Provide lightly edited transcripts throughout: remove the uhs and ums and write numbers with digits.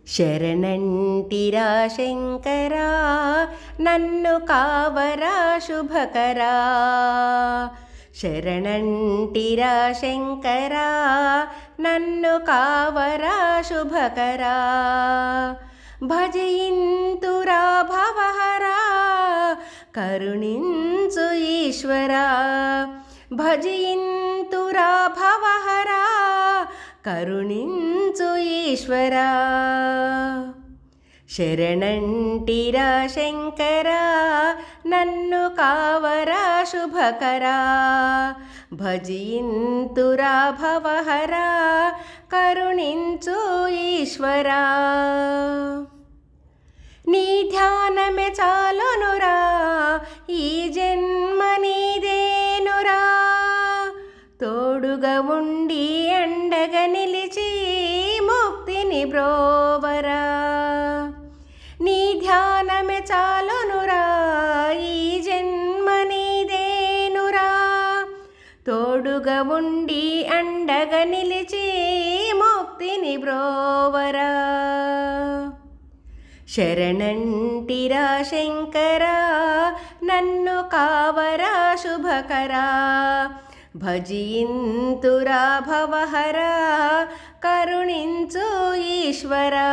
శరణంటిరా శంకరా నన్ను కావరా శుభకరా. శరణంటిరా శంకరా నన్ను కావరా శుభకరా. భజయింతురా భవహరా కరుణించు ఈశ్వరా. భజయింతురా భవహరా కరుణించు ఈశ్వరా. శరణంటిరా శంకరా నన్ను కావరా శుభకరా. భజయింతురా భవహరా కరుణించు ఈశ్వరా. నీ ధ్యానమే చాలునురా ఈ జన్మ నీదేనురా. తోడుగా ఉండి అండగా నిలిచి ముక్తిని బ్రోవరా. నీ ధ్యానమే చాలునురా ఈ జన్మ నీదేనురా. తోడుగా ఉండి అండగా నిలిచి ముక్తిని బ్రోవరా. శరణంటిరా శంకరా నన్ను కావరా శుభకరా. భజయింతురా భవహరా కరుణించు ఈశ్వరా.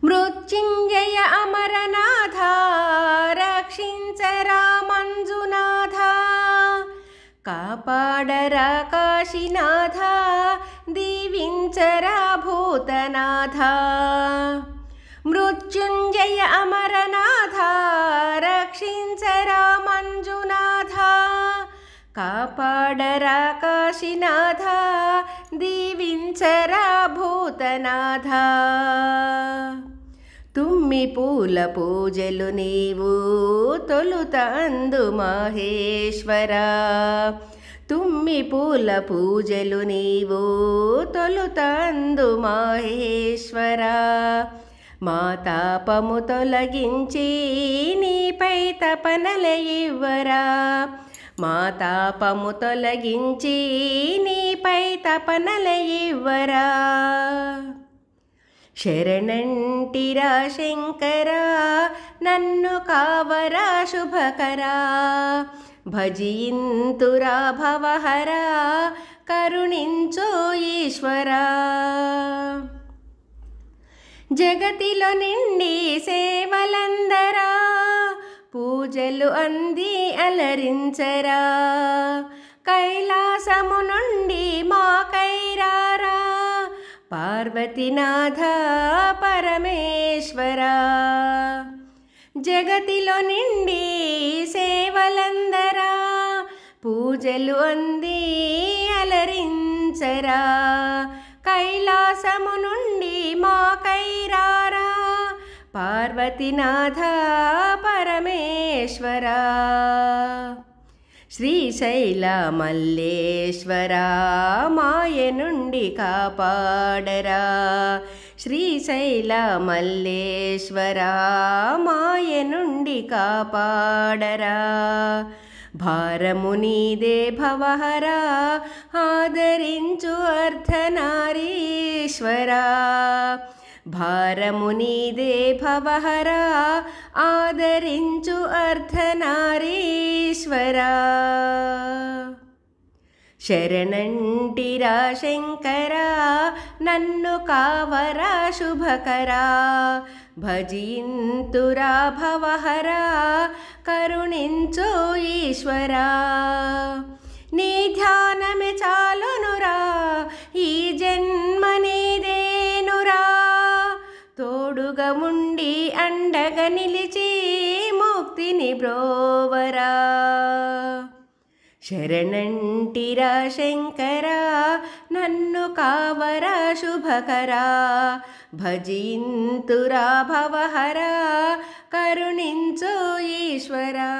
మృత్యుంజయ అమరనాథ రక్షించరా మంజునాథ. కాపాడరా కాశీనాథ దీవించరా భూతనాథ. మృత్యుంజయ అమరనాథ రక్షించరా మంజునాథ. కాపాడరా కాశీనాథ దీవించరా భూతనాథ. తుమ్మి పూల పూజలు నీవు తొలుత అందు మహేశ్వరా. తుమ్మి పూల పూజలు నీవు తొలుత అందు మహేశ్వరా. మా తాపము తొలగించి నీపై తపనల ఇవ్వరా. మా తాపము తొలగించి నీపై తపనల ఇవ్వరా. శరణంటిరా శంకరా నన్ను కావరా శుభకరా. భజయింతురా భవహరా కరుణించు ఈశ్వరా. జగతిలో నిండి సేవలందరా పూజలు అంది అలరించరా. కైలాసము నుండి మా కైరారా పార్వతీనాథ పరమేశ్వరా. జగతిలో నిండి సేవలందరా పూజలు అంది అలరించరా. కైలాసము నుండి మా కైరారా పార్వతీనాథ పరమేశ్వరా. శ్రీశైల మల్లేశ్వరా మాయ నుండి కాపాడరా. శ్రీశైల మల్లేశ్వరా మాయ నుండి కాపాడరా. భారము నీదే భవహరా ఆదరించు అర్ధనారీశ్వరా. భారము నీదే భవహరా ఆదరించు అర్ధనారీశ్వరా. శరణంటిరా శంకరా నన్ను కావరా శుభకరా. భజయింతురా భవహరా కరుణించు ఈశ్వరా. నీ ధ్యానమే చాలునురా ఈ జన్మ నీదేనురా. తోడుగా ఉండి అండగా నిలిచి ముక్తిని బ్రోవరా. శరణంటిరా శంకరా నన్ను కావరా శుభకరా. భజయింతురా భవహరా కరుణించు ఈశ్వరా.